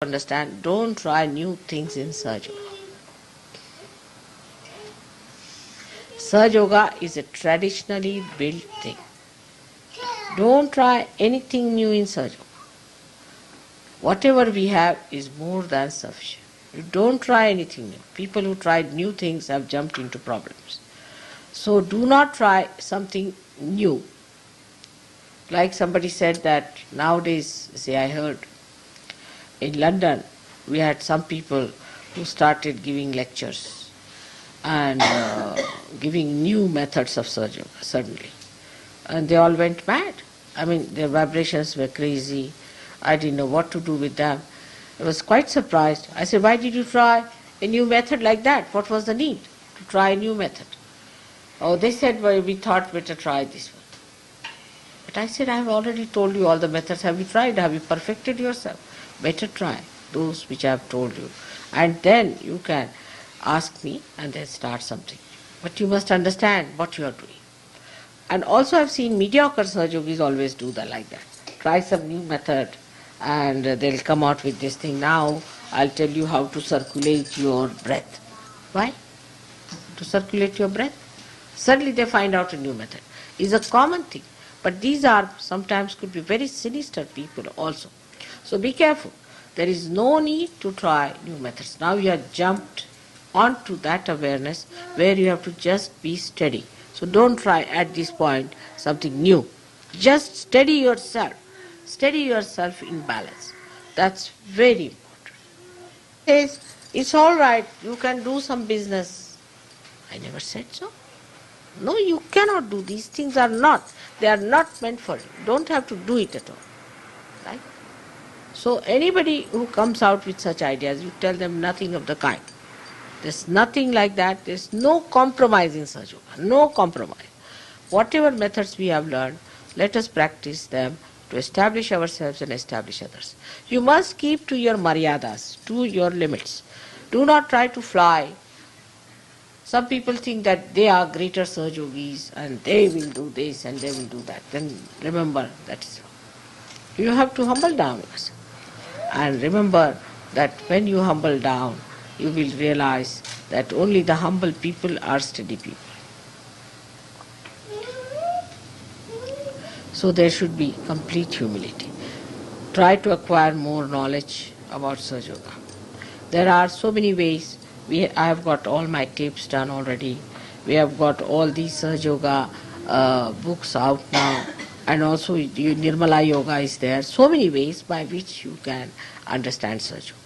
understand, don't try new things in Sahaja Yoga. Sahaja Yoga is a traditionally built thing. Don't try anything new in Sahaja Yoga. Whatever we have is more than sufficient. You don't try anything new. People who tried new things have jumped into problems. So do not try something new. Like somebody said that nowadays, say I heard, in London we had some people who started giving lectures and giving new methods of surgery suddenly. And they all went mad. I mean, their vibrations were crazy. I didn't know what to do with them. I was quite surprised. I said, why did you try a new method like that? What was the need to try a new method? Oh, they said, well, we thought better try this one. But I said, I have already told you all the methods. Have you tried? Have you perfected yourself? Better try those which I have told you. And then you can ask me and then start something. But you must understand what you are doing. And also I have seen mediocre Sahaja Yogis always do that like that. Try some new method and they'll come out with this thing. Now I'll tell you how to circulate your breath. Why? To circulate your breath? Suddenly they find out a new method. It's a common thing. But these are sometimes could be very sinister people also. So be careful. There is no need to try new methods. Now you have jumped onto that awareness where you have to just be steady. So don't try at this point something new. Just steady yourself. Steady yourself in balance. That's very important. It's all right, you can do some business. I never said so. No, you cannot do. These things are not. They are not meant for you. You don't have to do it at all. Right? So anybody who comes out with such ideas, you tell them nothing of the kind. There's nothing like that. There's no compromise in Sahaja Yoga. No compromise. Whatever methods we have learned, let us practice them to establish ourselves and establish others. You must keep to your maryadas, to your limits. Do not try to fly. Some people think that they are greater Sahaja Yogis and they will do this and they will do that. Then remember that is wrong. You have to humble down yourself. And remember that when you humble down, you will realize that only the humble people are steady people. So there should be complete humility. Try to acquire more knowledge about Sahaja Yoga. There are so many ways. I have got all my tapes done already. We have got all these Sahaja Yoga books out now. And also Nirmala Yoga is there. So many ways by which you can understand Sahaja Yoga.